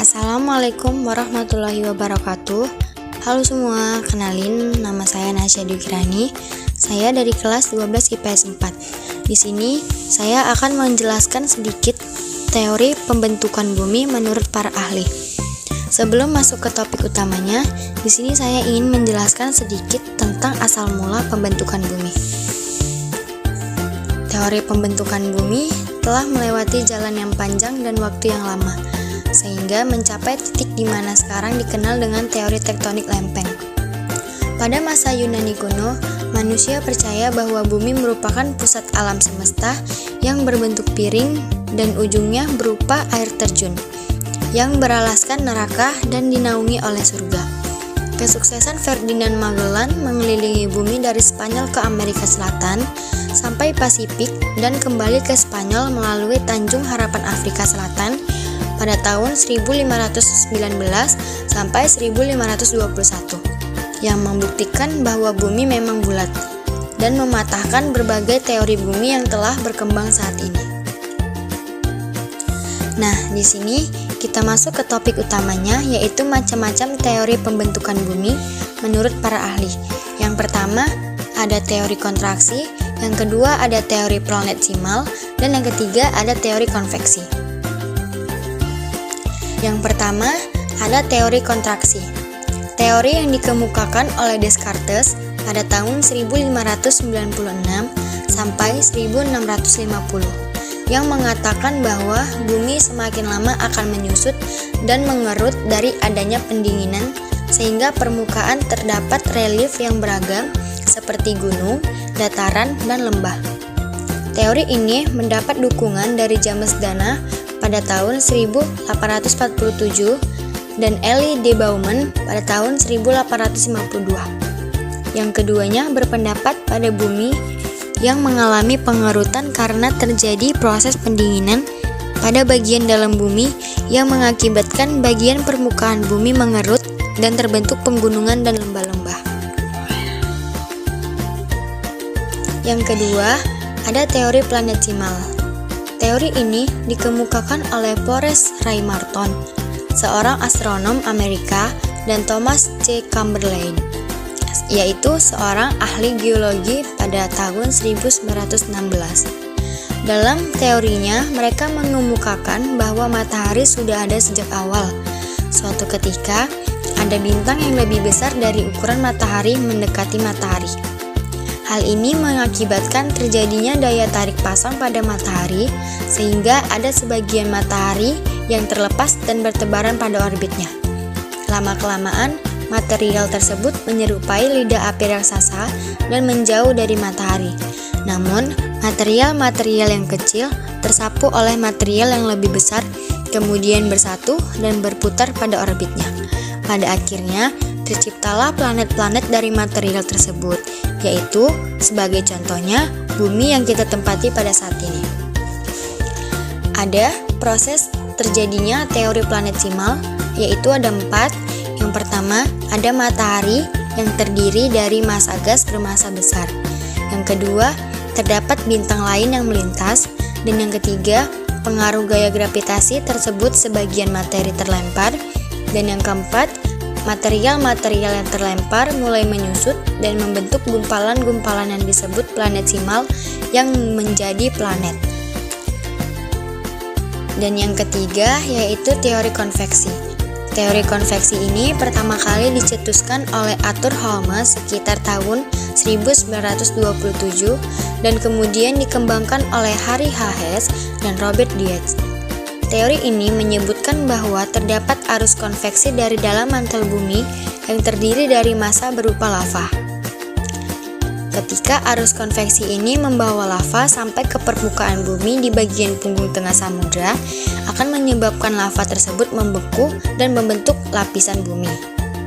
Assalamualaikum warahmatullahi wabarakatuh. Halo semua, kenalin nama saya Nasya Dukirani. Saya dari kelas 12 IPS 4. Di sini saya akan menjelaskan sedikit teori pembentukan bumi menurut para ahli. Sebelum masuk ke topik utamanya, di sini saya ingin menjelaskan sedikit tentang asal mula pembentukan bumi. Teori pembentukan bumi telah melewati jalan yang panjang dan waktu yang lama, sehingga mencapai titik di mana sekarang dikenal dengan teori tektonik lempeng. Pada masa Yunani kuno, manusia percaya bahwa bumi merupakan pusat alam semesta yang berbentuk piring dan ujungnya berupa air terjun, yang beralaskan neraka dan dinaungi oleh surga. Kesuksesan Ferdinand Magellan mengelilingi bumi dari Spanyol ke Amerika Selatan sampai Pasifik dan kembali ke Spanyol melalui Tanjung Harapan Afrika Selatan pada tahun 1519 sampai 1521, yang membuktikan bahwa bumi memang bulat dan mematahkan berbagai teori bumi yang telah berkembang saat ini. Nah, di sini kita masuk ke topik utamanya, yaitu macam-macam teori pembentukan bumi menurut para ahli. Yang pertama ada teori kontraksi, yang kedua ada teori planetesimal, dan yang ketiga ada teori konveksi. Yang pertama ada teori kontraksi. Teori yang dikemukakan oleh Descartes pada tahun 1596 sampai 1650, yang mengatakan bahwa bumi semakin lama akan menyusut dan mengerut dari adanya pendinginan, sehingga permukaan terdapat relief yang beragam seperti gunung, dataran, dan lembah. Teori ini mendapat dukungan dari James Dana pada tahun 1847 dan Elie de Bauman pada tahun 1852. Yang keduanya berpendapat pada bumi yang mengalami pengerutan karena terjadi proses pendinginan pada bagian dalam bumi yang mengakibatkan bagian permukaan bumi mengerut dan terbentuk pegunungan dan lembah-lembah. Yang kedua, ada teori planetesimal. Teori ini dikemukakan oleh Forrest Ray Marton, seorang astronom Amerika, dan Thomas C. Chamberlain, yaitu seorang ahli geologi pada tahun 1916. Dalam teorinya, mereka mengemukakan bahwa matahari sudah ada sejak awal. Suatu ketika, ada bintang yang lebih besar dari ukuran matahari mendekati matahari. Hal ini mengakibatkan terjadinya daya tarik pasang pada matahari, sehingga ada sebagian matahari yang terlepas dan bertebaran pada orbitnya. Lama-kelamaan, material tersebut menyerupai lidah api raksasa dan menjauh dari matahari. Namun, material-material yang kecil tersapu oleh material yang lebih besar, kemudian bersatu dan berputar pada orbitnya. Pada akhirnya, terciptalah planet-planet dari material tersebut, yaitu sebagai contohnya bumi yang kita tempati pada saat ini. Ada proses terjadinya teori planetesimal, yaitu ada 4. Yang pertama, ada matahari yang terdiri dari massa gas bermassa besar. Yang kedua, terdapat bintang lain yang melintas. Dan yang ketiga, pengaruh gaya gravitasi tersebut sebagian materi terlempar. Dan yang keempat, material-material yang terlempar mulai menyusut dan membentuk gumpalan-gumpalan yang disebut planetesimal yang menjadi planet. Dan yang ketiga yaitu teori konveksi. Teori konveksi ini pertama kali dicetuskan oleh Arthur Holmes sekitar tahun 1927 dan kemudian dikembangkan oleh Harry H. Hess dan Robert Dietz. Teori ini menyebutkan bahwa terdapat arus konveksi dari dalam mantel bumi yang terdiri dari massa berupa lava. Ketika arus konveksi ini membawa lava sampai ke permukaan bumi di bagian punggung tengah samudra, akan menyebabkan lava tersebut membeku dan membentuk lapisan bumi.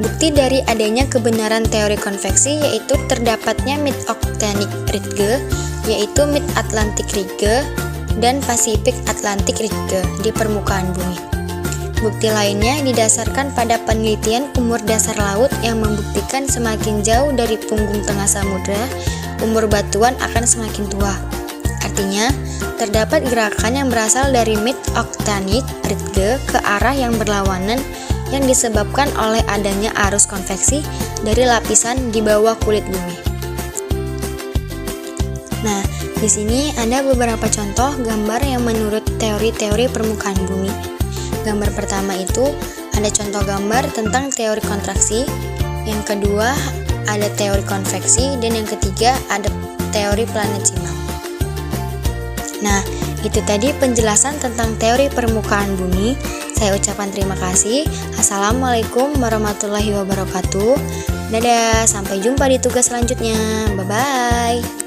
Bukti dari adanya kebenaran teori konveksi yaitu terdapatnya Mid-Oceanic Ridge, yaitu Mid-Atlantic Ridge dan Pacific Atlantic Ridge di permukaan bumi. Bukti lainnya didasarkan pada penelitian umur dasar laut yang membuktikan semakin jauh dari punggung tengah samudra, umur batuan akan semakin tua. Artinya, terdapat gerakan yang berasal dari mid-oceanic ridge ke arah yang berlawanan yang disebabkan oleh adanya arus konveksi dari lapisan di bawah kulit bumi. Nah, di sini ada beberapa contoh gambar yang menurut teori-teori permukaan bumi. Gambar pertama itu ada contoh gambar tentang teori kontraksi, yang kedua ada teori konveksi, dan yang ketiga ada teori planetesimal. Nah, itu tadi penjelasan tentang teori permukaan bumi. Saya ucapkan terima kasih. Assalamualaikum warahmatullahi wabarakatuh. Dadah, sampai jumpa di tugas selanjutnya. Bye-bye.